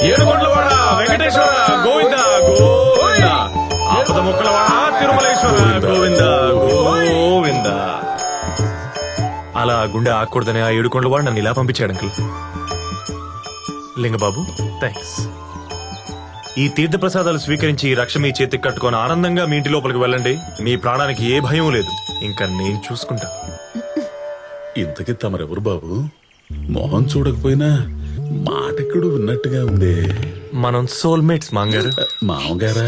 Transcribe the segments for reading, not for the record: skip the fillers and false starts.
ఏడుకొండలవాడ వెంకటేశ్వర గోవింద గోవింద, ఆపద ముక్కలవాడ తిరుమలేశ్వర గోవింద గోవింద. అలా గుండె ఆకూడదని ఆ ఏడుకొండలవాడు నన్ను ఇలా పంపించాడు అంకుల్. లింగబాబు థ్యాంక్స్. ఈ తీర్థ ప్రసాదాలు స్వీకరించి రక్ష మీ చేతికి కట్టుకొని ఆనందంగా మీ ఇంటి లోపలికి వెళ్ళండి. మీ ప్రాణానికి ఏ భయం లేదు. ఇంకా నేను చూసుకుంటా. ఇంతకీ తమరెవరు బాబు? మొహం చూడకపోయినా మాటెక్కడు ఉన్నట్టుగా ఉంది. మనం సోల్మేట్స్ మాంగారు. మామగారా?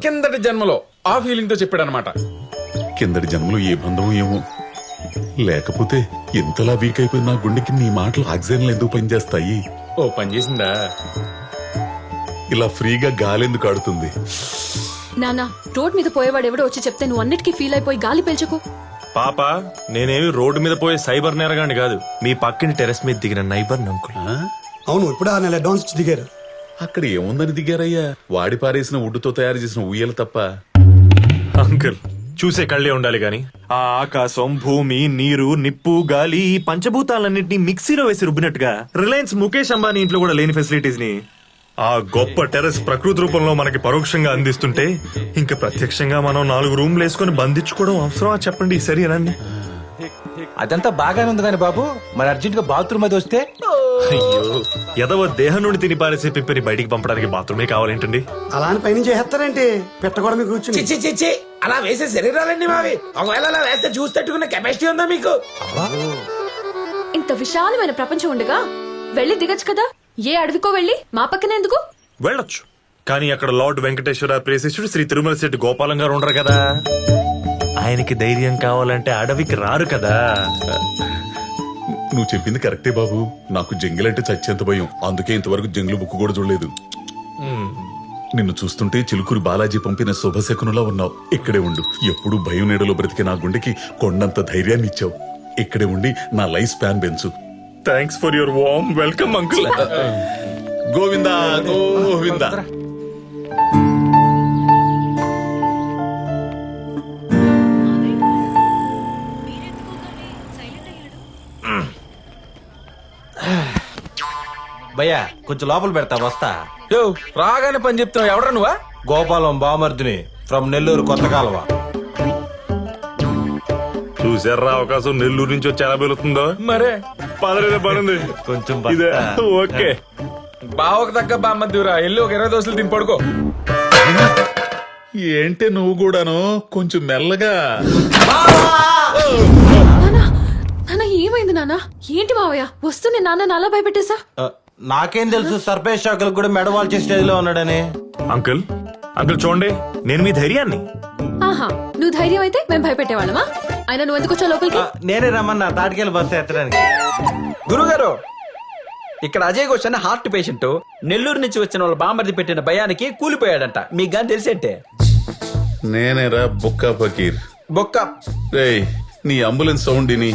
కిందటి జన్మలో ఆ ఫీలింగ్ తో చెప్పాడు అనమాట. కిందటి జన్మలో ఏ బంధం ఏమో, లేకపోతే ఇంతలా వీక్ అయిపోయిన నా గుండెకి నీ మాటలు ఆక్సిజన్లు ఎందుకు పనిచేస్తాయి? ఓ పని చేసిందా? ఇలా ఫ్రీగా గాలెందుకు ఆడుతుంది? నానా, రోడ్ మీద పోయేవాడు ఎవడో వచ్చి చెప్తే నువ్వు అన్నిటికీ ఫీల్ అయిపోయి గాలి పీల్చకు. పాప, నేనేమి రోడ్డు మీద పోయే సైబర్ నేరగాండి కాదు. మీ పక్కని టెరెస్ మీద దిగిన నైబర్ అంకుల్. అవును, ఇప్పుడు 6 నెలల అడ్వాన్స్ ఇచ్చి దిగారు. అక్కడ ఏముందని దిగారయ్యా? వాడి పారేసిన వుడ్డుతో తయారు చేసిన ఉయ్యలు తప్ప. అంకుల్, చూసే కళ్ళే ఉండాలి గాని ఆ ఆకాశం, భూమి, నీరు, నిప్పు, గాలి, ఈ పంచభూతాలన్నింటినీ మిక్సీలో వేసి రుబ్బినట్టుగా రిలయన్స్ ముఖేష్ అంబానీ ఇంట్లో కూడా లేని ఫెసిలిటీస్ ని ఆ గొప్ప టెర్రస్ ప్రకృతి రూపంలో మనకి పరోక్షంగా అందిస్తుంటే ఇంకా ప్రత్యక్షంగా మనం 4 రూమ్లు వేసుకుని బంధించుకోవడం అవసరమా చెప్పండి? సరేనండి. అదంతా బాగానే ఉంది కానీ బాబు, మరి అర్జెంట్ గా బాత్రూమ్ అది వస్తే? అయ్యో, ఎదవ దేహం నుండి తిని పారేసే పిప్పిని బయటికి పంపడానికి బాత్రూమే కావాలేంటండి? అలా అని పైన చేస్తారేంటి? పెట్టకూడదు మీకు కూర్చుని. చిచ్చి చిచ్చి, అలా వేసే శరీరాలండి మావి. ఒకవేళ అలా వేస్తే చూసి తట్టుకున్న కెపాసిటీ ఉందా మీకు? ఇంత విశాలమైన ప్రపంచం ఉండగా వెళ్ళి దిగచ్చు కదా. ఏ అడవికో వెళ్ళి మా పక్కనే ఎందుకు? వెళ్ళొచ్చు, కానీ అక్కడ లార్డ్ వెంకటేశ్వర ప్రేసిస్టుడు శ్రీ తిరుమల శెట్టి గోపాలం గారు ఉండరు కదా. ఆయనకి ధైర్యం కావాలంటే అడవికి రారు కదా. నువ్వు చెప్పింది కరెక్టే బాబు. నాకు జంగిల్ అంటే చచ్చేంత భయం. అందుకే ఇంతవరకు జంగిల్ బుక్ కూడా చూడలేదు. నిన్ను చూస్తుంటే చిలుకూరి బాలాజీ పంపిన శుభశకునులా ఉన్నావు. ఇక్కడే ఉండు. ఎప్పుడు భయం నీడలో బ్రతికే నా గుండెకి కొండంత ధైర్యాన్ని ఇచ్చావు. ఇక్కడే ఉండి నా లైఫ్ స్పాన్ పెంచు. Thanks for your warm welcome uncle. Govinda Govinda. భయ్యా కొంచెం లోపల పెడతా, వస్తా. యో, రాగానే పని చెప్తావు. ఎవడరా నువ్వా? గోపాలం బామర్దిని ఫ్రమ్ నెల్లూరు కొత్త కాలువ. చూసారా అవకాశం? నెల్లూరు నుంచి వచ్చి ఎలా పెరుగుతుందో. మరే పదరేదో పనుంది కొంచెం ఇదే. బస్తా. ఓకే, బావకు తగ్గ బామ్మద్దురా. ఎల్లు ఒక 20 దోశలు తిని పడుకో. ఏంటే నువ్వు కూడాను కొంచెం మెల్లగా. నానా, నానా ఏమైంది నానా? ఏంటి మావయ్య వస్తూనే నాన్న నాలా భయపెట్టేశా? ఆ, నాకేం తెలుసు సర్పేష్ షాకులకు కూడా మెడవాల్చే స్టేజ్ లో ఉన్నాడని. అంకుల్ అంకుల్ చూడండి, నేను మీ ధైర్యాన్ని. ఆహా, నువ్వు ధైర్యం అయితే మేము భయపెట్టేవాళ్ళమా? అయినా నువ్వు ఎందుకు వచ్చావు లోపలికి? నేనే రమ్మన్నా తాటికెళ్ళి బస్సు ఎత్తడానికి. గురుగారు, ఇక్కడ అజయ్ ఘోష్ అన్న హార్ట్ పేషెంట్ నెల్లూరు నుంచి వచ్చిన వాళ్ళ బాంబర్ది పెట్టిన భయానికి కూలిపోయాడంట. మీకు గాని తెలిసేంటే? నేనేరా బుక్కా ఫకీర్. బొక్క రేయ్, నీ అంబులెన్స్ సౌండ్ ని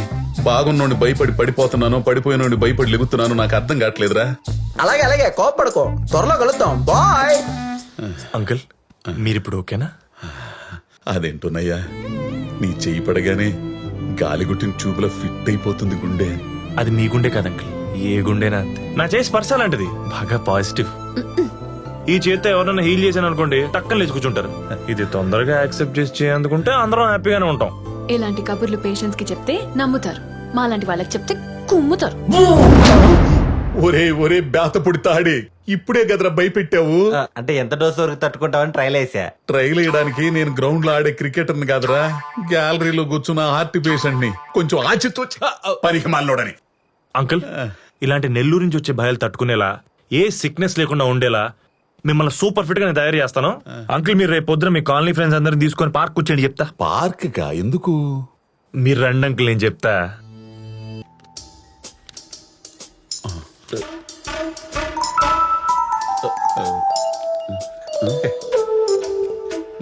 బాగున్నోండి భయపడి పడిపోతున్నాను, పడిపోయినోండి భయపడి లెగుతున్నాను. నాకు అర్థం కావట్లేదురా. అలాగే అలాగే, కోప్పడుకో. త్వరలో కలుద్దాం. బాయ్. అంకుల్ మీరిప్పుడు ఓకేనా? అదేంటోనయ్యా, నీ చెయ్యి పడగానే గాలిగుట్టిన ట్యూబ్ లో ఫిట్ అయిపోతుంది గుండె. అది మీ గుండె కాదు అంకుల్, ఏ గుండెనా అంతే. నా చేసి స్పర్శ లాంటిది, బాగా పాజిటివ్. ఈ చేత్తో ఎవరైనా హీల్ చేశాను అనుకోండి, టక్కన లేచి కూర్చుంటారు. ఇది తొందరగా యాక్సెప్ట్ చేసి చేయందుకుంటే అందరం హ్యాపీగానే ఉంటాం. ఇలాంటి కబుర్లు పేషెంట్స్ కి చెప్తే నమ్ముతారు, మాలాంటి వాళ్ళకి చెప్తే కుమ్ముతారు. ఒరే ఒరే బేతపుడి తాడి, ఇప్పుడే గదరా భయపెట్టావు. ఆ, అంటే ఎంత డోస్ వరకు తట్టుకుంటావని ట్రైల్ వేసా. ట్రైల్ వేయడానికి నేను గ్రౌండ్ లో ఆడే క్రికెటర్ని కాదురా, గ్యాలరీలో కూర్చున్న హార్ట్ పేషెంట్ ని. కొంచెం ఆచితూ పనికి మాలోడని. అంకుల్, ఇలాంటి నెల్లూరు నుంచి వచ్చే భయాలు తట్టుకునేలా, ఏ సిక్నెస్ లేకుండా ఉండేలా మిమ్మల్ని సూపర్ ఫిట్ గా నేను తయారు చేస్తాను. అంకుల్ మీరు రేపు పొద్దున మీ కాలనీ ఫ్రెండ్స్ అందరిని తీసుకొని పార్క్ కూర్చోండి, చెప్తా. పార్క్ గా ఎందుకు? మీరు రండి అంకుల్, నేను చెప్తా.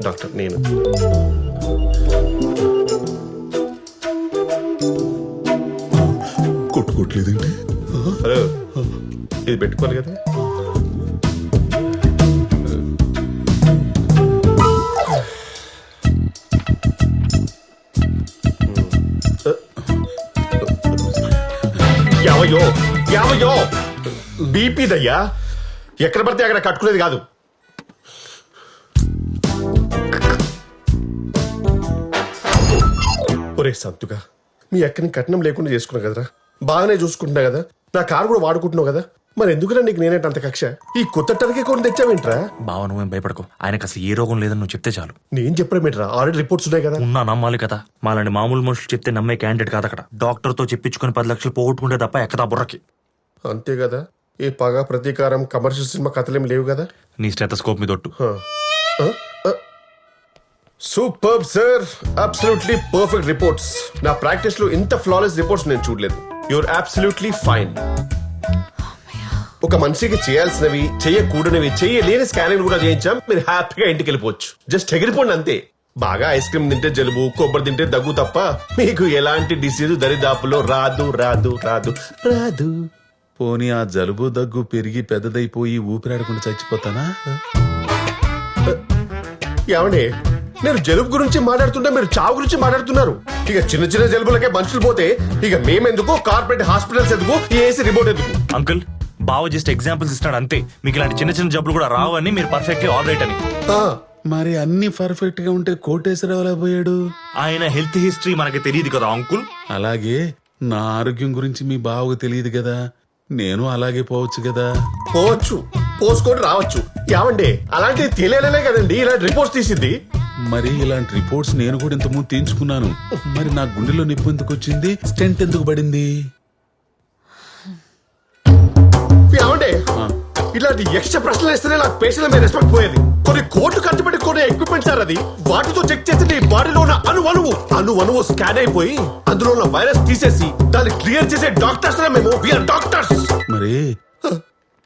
డాక్టర్ నేను కొట్టుకోవట్లేదండి. హలో, ఇది పెట్టుకోవాలి కదా. యావయ్యో యావయ్యో, బీపీదయ్యా. ఎక్కడ పడితే అక్కడ కట్టుకునేది కాదు. ఒరే సంతుగా, మీ అక్కని కట్నం లేకుండా చేసుకున్నావు కదరా, బాగానే చూసుకుంటున్నా కదా, నా కారు కూడా వాడుకుంటున్నావు కదా, మరి ఎందుకురా నీకు నేనేంట అంత కక్ష? ఈ కొత్త టర్కీ కొని తెచ్చావేంట్రా? బావ నువ్వేం భయపడకు, ఆయనకు అసలు ఏ రోగం లేదని నువ్వు చెప్తే చాలు. నేను చెప్పడమేంట్రా, ఆల్రెడీ రిపోర్ట్స్ ఉన్నాయి కదా. ఉన్నా నమ్మాలి కదా, మాలాంటి మామూలు మనుషులు చెప్తే నమ్మే క్యాండిడేట్ కాదు అక్కడ. డాక్టర్ తో చెప్పించుకుని 10 లక్షలు పోగొట్టుకుంటే తప్ప ఎక్కదా బుర్రకి. అంతే కదా, ఏ పగ ప్రతీకారం కమర్షియల్ సినిమా కథలేం లేవు కదా. నీ స్టెథోస్కోప్ మీద ఒట్టు. Super sir, absolutely perfect reports. నా ప్రాక్టీస్ లో ఇంత ఫ్లాలెస్ రిపోర్ట్స్ నేను చూడలేదు. Your absolutely fine. ఒక మనిషికి చేయాల్సినవి, చేయకూడనివి, చేయలేని స్కానింగ్ కూడా చేయించాం. మీరు హ్యాపీగా ఇంటికి వెళ్ళిపోవచ్చు. జస్ట్ ఎగిరిపోండి అంతే. బాగా ఐస్ క్రీమ్ తింటే జలుబు, కొబ్బరి తింటే దగ్గు తప్ప మీకు ఎలాంటి డిసీజ్ దరిదాపులో రాదు రాదు రాదు రాదు. పోనీ ఆ జలుబు దగ్గు పెరిగి పెద్దదైపోయి ఊపిరాడకుండా చచ్చిపోతానా? ఏమండి, నేను జలుబు గురించి మాట్లాడుతుంటే మీరు చావు గురించి మాట్లాడుతున్నారు. ఇక చిన్న చిన్న జలుబులకే మనుషులు పోతే ఇక మేమెందుకు, కార్పొరేట్ హాస్పిటల్స్ ఎందుకు, ఏసీ రిమోట్ ఎందుకు? అంకుల్, బావ జస్ట్ ఎగ్జాంపుల్స్ ఇస్తాడు అంతే. మీకు ఇలాంటి చిన్న చిన్న జబ్బులు కూడా రావని, మీరు పర్ఫెక్ట్లీ ఆల్ రైట్ అని. మరి అన్ని పర్ఫెక్ట్ గా ఉంటే కోటేశ్వరరావు పోయాడు. ఆయన హెల్త్ హిస్టరీ మనకి తెలియదు కదా అంకుల్. అలాగే నా ఆరోగ్యం గురించి మీ బావకు తెలియదు కదా, నేను అలాగే పోవచ్చు కదా. పోవచ్చు, పోసుకొని రావచ్చు. ఏమండి, అలాంటివి తెలియలేనే కదండి ఇలాంటి రిపోర్ట్స్ తీసింది. మరి ఇలాంటి రిపోర్ట్స్ నేను కూడా ఇంతకుముందు తీయించుకున్నాను. మరి నా గుండెలో నొప్పి ఎందుకు వచ్చింది, స్టెంట్ ఎందుకు పడింది? ఏమండి, ఇలాంటి ఎక్స్ట్రా ప్రశ్నలు ఇస్తేనే నాకు పేషెంట్ మీద రెస్పెక్ట్ పోయేది. కొన్ని కోట్లు ఖర్చు పెట్టి కొన్ని ఎక్విప్మెంట్ సార్ అది. వాటితో చెక్ చేసి నీ బాడీలో ఉన్న అణువు స్కాన్ అయిపోయి అందులో ఉన్న వైరస్ తీసేసి దాన్ని క్లియర్ చేసే డాక్టర్స్ మేము. We are doctors. మరి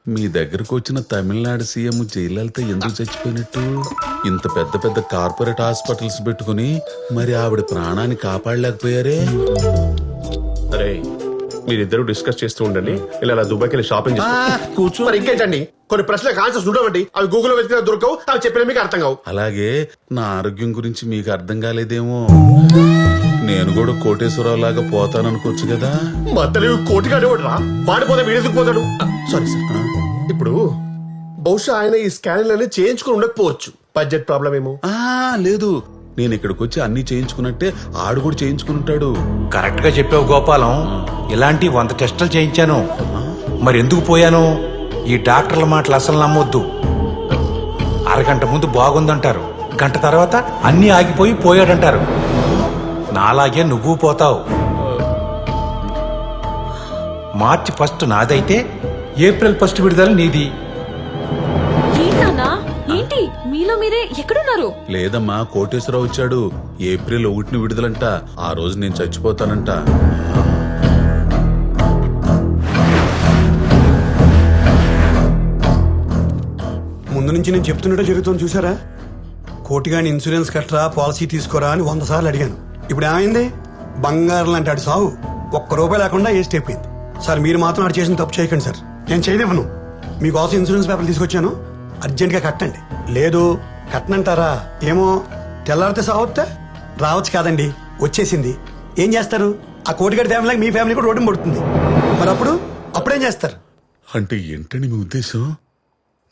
మీ దగ్గరకు వచ్చిన తమిళనాడు సీఎం జయలలిత ఎందుకు చచ్చిపోయినట్టు? ఇంత పెద్ద పెద్ద కార్పొరేట్ హాస్పిటల్స్ పెట్టుకుని మరి ఆవిడ ప్రాణాన్ని కాపాడలేకపోయారే? అరే, మీరిద్దరు డిస్కస్ చేస్తూ ఉండండి. ఇలా దుబాయ్కి వెళ్ళి షాపింగ్ కూర్చో. మరి ఇంకేంటండి, కొన్ని ప్రశ్నలకు ఆన్సర్స్ చూడమండి. అవి గూగుల్లో వెతికినా దొరకవు, అవి చెప్పినా మీకు అర్థం కావు. అలాగే నా ఆరోగ్యం గురించి మీకు అర్థం కాలేదేమో. నేను కూడా కోటేశ్వరరావు లాగా పోతాననుకోవచ్చు కదా. మా తెలుగు కోటిగాడే రా, వాడిపోతే వీడెందుకు పోతాడు? Sorry sir. ఇప్పుడు బహుశా ఆయన ఈ స్కానింగ్ చేయించుకుని ఉండకపోవచ్చు. బడ్జెట్ ప్రాబ్లం ఏమో. లేదు, నేను ఇక్కడికి వచ్చి అన్ని చేయించుకున్నట్టే ఆడు కూడా చేయించుకుంటాడు. కరెక్ట్ గా చెప్పావు గోపాలం. ఇలాంటి 100 టెస్టులు చేయించాను. మరి ఎందుకు పోయాను? ఈ డాక్టర్ల మాటలు అసలు నమ్మొద్దు. అరగంట ముందు బాగుందంటారు, గంట తర్వాత అన్ని ఆగిపోయి పోయాడంటారు. నాలాగే నువ్వు పోతావు. మార్చి 1 నాదైతే ఏప్రిల్ 1 విడుదల నీది. ఏంటన్నా, ఏంటి మీలో మీరే ఎక్కడున్నారు? లేదమ్మా, కోటేశ్వరరావు వచ్చాడు. ఏప్రిల్ 1 విడుదలంట. ఆ రోజు నేను చచ్చిపోతానంట. ముందు నుంచి నేను చెప్తున్నట్టు జరుగుతుంది చూసారా? కోటిగాని ఇన్సూరెన్స్ కట్టరా, పాలసీ తీసుకోరా అని 100 సార్లు అడిగాను. ఇప్పుడు ఏమైంది? బంగారం లాంటి ఆడు సాగు ₹1 లేకుండా వేస్ట్ అయిపోయింది. సార్, మీరు మాత్రం ఆడు చేసిన తప్పు చేయకండి సార్. నేను చేయనివ్వను. మీకోసం ఇన్సూరెన్స్ పేపర్లు తీసుకొచ్చాను, అర్జెంట్గా కట్టండి. లేదు కట్టనంటారా? ఏమో, తెల్లారితే సావొత్తే రావచ్చు కాదండి, వచ్చేసింది. ఏం చేస్తారు? ఆ కోటిగాడి ఫ్యామిలీకి మీ ఫ్యామిలీ కూడా రోడ్డు పడుతుంది. మరి అప్పుడేం చేస్తారు? అంటే ఏంటని మీ ఉద్దేశం?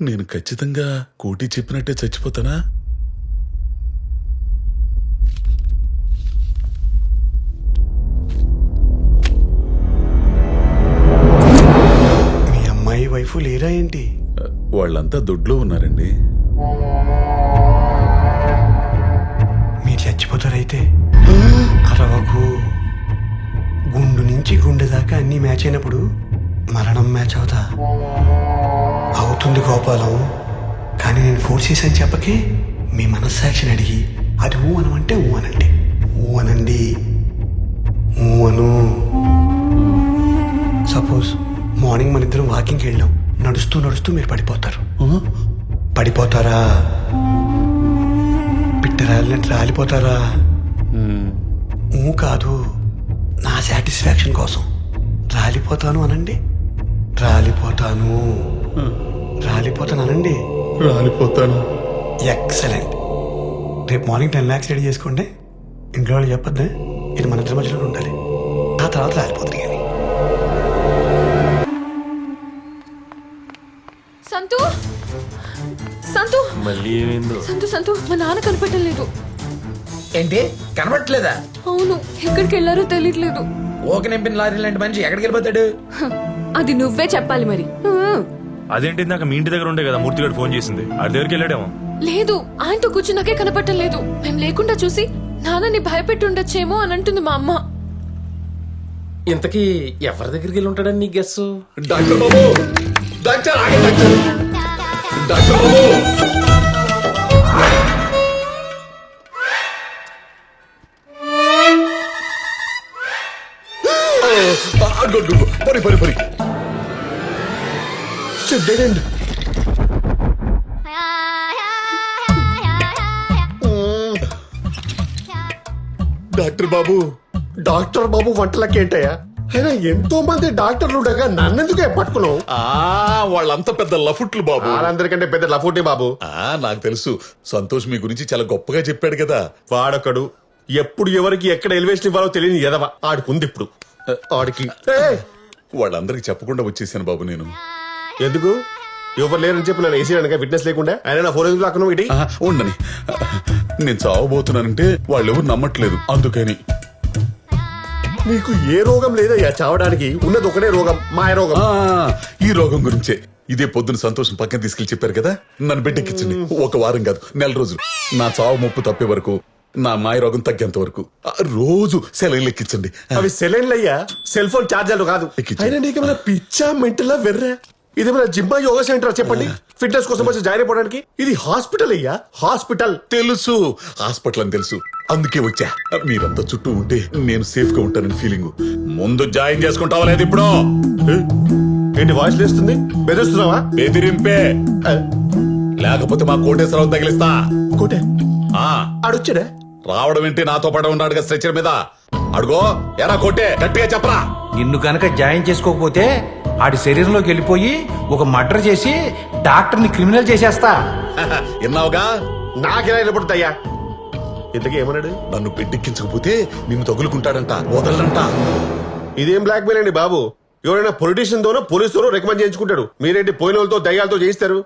నేను ఖచ్చితంగా కోటి చెప్పినట్టే చచ్చిపోతానా? మీ అమ్మాయి వైఫ్ లేరా ఏంటి? వాళ్ళంతా దొడ్లో ఉన్నారండి. మీరు చచ్చిపోతారైతే? అరవకు. గుండు నుంచి గుండె దాకా అన్ని మ్యాచ్ అయినప్పుడు మరణం మ్యాచ్ అవుతుంది గోపాలం. కానీ నేను ఫోర్స్ చేశాను చెప్పకే. మీ మనస్సాక్షిని అడిగి అది ఊ అనమంటే ఊ అనండి. ఊ అనండి, ఊ అను. సపోజ్ మార్నింగ్ మన ఇద్దరం వాకింగ్కి వెళ్ళాం. నడుస్తూ నడుస్తూ మీరు పడిపోతారు. పడిపోతారా? పిట్ట రాలినట్టు రాలిపోతారా? ఊ కాదు, నా సాటిస్ఫాక్షన్ కోసం రాలిపోతాను అనండి. రాలిపోతాను అనండి. రాలిపోతాను. ఎక్సలెంట్. రేపు మార్నింగ్ 10 lakhs రెడీ చేసుకోండి. ఇంట్లో వాళ్ళు చెప్పొద్దే, ఇది మన ఇద్దరి మధ్యలో ఉండాలి. ఆ తర్వాత రాలిపోతుంది. కానీ సంతు, సంతు మళ్ళీ ఏమైందో సంతు సంతు మా నాన్న కనిపెట్టం లేదు. ఏంటి కనబట్టలేదా? అవును, ఎక్కడికి వెళ్ళారో తెలియట్లేదు. ఓక నింపిన లారీ లాంటి మనిషి ఎక్కడికి వెళ్ళిపోతాడు? అది నువ్వే చెప్పాలి మరి. అదేంటి నాకు మీ ఇంటి దగ్గర ఉండే కదా మూర్తి గారు ఫోన్ చేసింది, ఆడి దగ్గరికి వెళ్ళాడేమో. లేదు, ఆయనతో కూర్చున్నాకే కనపడటం లేదు. మేము లేకుండా చూసి నాన్నని భయపెట్టి ఉండొచ్చేమో అని అంటుంది మా అమ్మ. ఇంతకీ ఎవరి దగ్గరికి వెళ్ళి ఉంటాడని నీ గెస్? డాక్టర్ బాబు, డాక్టర్ ఆగండి, డాక్టర్ బాబు. పరి పరి పరి డెడ్ ఎండ్. డాక్టర్ బాబు, డాక్టర్ బాబు వంటలకి ఏంటయ్యా? అయినా ఎంతో మంది డాక్టర్లు ఉండగా నన్నెందుకే పట్టుకున్నావు? వాళ్ళంతా పెద్ద లఫుట్లు బాబు. వాళ్ళందరికంటే పెద్ద లఫోటే బాబు. నాకు తెలుసు, సంతోష్ మీ గురించి చాలా గొప్పగా చెప్పాడు కదా. వాడొకడు ఎప్పుడు ఎవరికి ఎక్కడ ఎలివేషన్ ఇవ్వాలో తెలియని ఎదవ ఆడుకుంది ఇప్పుడు. ఆడికి వాళ్ళందరికి చెప్పకుండా వచ్చేసాను బాబు నేను. ఎందుకు? ఎవరు లేరని చెప్పి నన్ను వేసేయడానికి విట్నెస్ లేకుండా ఆయన నా ఫోన్ ఎందుకు లాక్కున్నావు? ఇటీ ఉండని, నేను చావబోతున్నానంటే వాళ్ళెవరు నమ్మట్లేదు, అందుకని. నీకు ఏ రోగం లేదయ్యా చావడానికి, ఉన్నది ఒకటే రోగం, మాయ రోగం. ఈ రోగం గురించే ఇదే పొద్దున సంతోషం పక్కన తీసుకెళ్లి చెప్పారు కదా, నన్ను బిడ్డెక్కించండి. ఒక వారం కాదు, నెల రోజులు, నా చావు ముప్పు తప్పే వరకు, నా మాయ రోగం తగ్గేంత వరకు రోజు సెలవులు ఎక్కించండి. అవి సెలైన్లు అయ్యా, సెల్ ఫోన్ ఛార్జర్లు కాదు. ఎక్కించు. అయినా నీకేమైనా పిచ్చా మెంటలా వెర్రా? ఇదేమైనా జిమ్మా యోగా సెంటర్ చెప్పండి, ఫిట్నెస్ కోసం వచ్చి జాయిన్ అయిపోవడానికి? ఇది హాస్పిటల్ అయ్యా, హాస్పిటల్. తెలుసు, హాస్పిటల్ అని తెలుసు, అందుకే వచ్చా. మీరంతా చుట్టూ ఉంటే నేను సేఫ్ గా ఉంటానని ఫీలింగ్. ముందు జాయిన్ చేసుకుంటావా లేదు ఇప్పుడు? ఏంటి వాయిస్ లేస్తుంది? బెదిరిస్తున్నావా? బెదిరింపే, లేకపోతే మా కోటేశ్వరరావు తగిలిస్తా. కోటే ఆ ఆడొచ్చాడా? రావడం ఏంటి, నాతో పడ ఉన్నాడుగా స్ట్రెచర్ మీద. అడుగో, ఎరా కొట్టే, గట్టిగా చెప్పరా. నిన్ను కనుక జాయిన్ చేసుకోకపోతే ఆడి శరీరంలోకి వెళ్ళిపోయి ఒక మర్డర్ చేసి డాక్టర్ని క్రిమినల్ చేసేస్తా. విన్నావుగా, నాకెలా నిలబడుతాయ్యా? ఇంతకీ ఏమన్నాడు? నన్ను బిడ్డెక్కించకపోతే నిన్ను తగులుకుంటాడంట, వదలంట. ఇదేం బ్లాక్ మెయిల్ అండి బాబు? ఎవరైనా పొలిటీషియన్ తోనో పోలీస్ తోనో రికమెండ్ చేయించుకుంటాడు, మీరేంటి పోయిన వాళ్ళతో దయ్యాలతో చేయిస్తారు?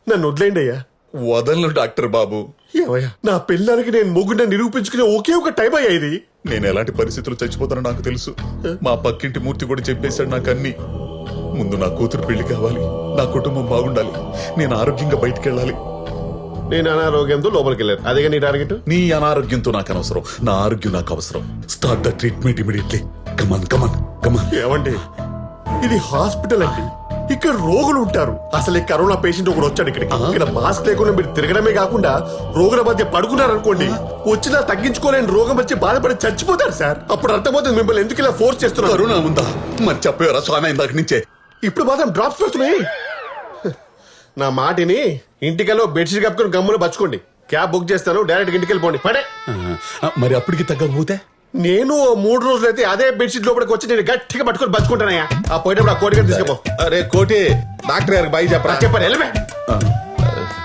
నన్ను వదిలేండి అయ్యా. వదలను డాక్టర్ బాబు. ఏమయ్యా, నా పిల్లలకి నేను మొగ్గున నిరూపించుకునే ఒకే ఒక టైం అయ్యా ఇది. నేను ఎలాంటి పరిస్థితులు చచ్చిపోతానో నాకు తెలుసు. మా పక్కింటి మూర్తి కూడా చెప్పేశాడు నాకు అన్ని. ముందు నా కూతురు పెళ్లి కావాలి, నా కుటుంబం బాగుండాలి, నేను ఆరోగ్యంగా బయటికెళ్ళాలి. నేను అనారోగ్యంతో లోపలికి వెళ్ళాను, అదేగా నీ టార్గెట్. నీ అనారోగ్యంతో నాకు అనవసరం, నా ఆరోగ్యం నాకు అవసరం. Start the treatment immediately. Come on come on come on. ఏమండి, ఇది హాస్పిటల్ అండి, ఇక్కడ రోగులు ఉంటారు. అసలు ఈ కరోనా పేషెంట్ ఒకడు వచ్చాడు ఇక్కడికి. ఇక్కడ మాస్క్ లేకుండా మీరు తిరగడమే కాకుండా రోగుల మధ్య పడుకున్నారు అనుకోండి, వచ్చినా తగ్గించుకోలేని రోగం వచ్చి బాధపడి చచ్చిపోతారు సార్. అప్పుడు అర్థమవుతుంది మిమ్మల్ని ఎందుకు ఇలా ఫోర్స్ చేస్తున్నారు. కరుణ ఉందా? మరి చెప్పేవరా స్వామి ఇందాక నుంచే. ఇప్పుడు మాత్రం డ్రాప్స్ వస్తున్నాయి. నా మాటిని ఇంటికెళ్ళో బెడ్షీట్ కప్పుకొని గమ్మున బచ్చుకోండి. క్యాబ్ బుక్ చేస్తాను, డైరెక్ట్ ఇంటికి వెళ్ళిపోండి. పడే మరి అప్పటికి తగ్గకపోతే నేను 3 రోజులు అయితే అదే బెడ్షీట్ లోపలికి వచ్చి నేను గట్టిగా పట్టుకొని బతుకుంటానయ్యా. ఆ పోయేటప్పుడు ఆ కోటి గారు తీసుకుపో. అరే కోటి, డాక్టర్ గారికి బాయ్ చెప్పరా. చెప్పండి, వెళ్ళమే.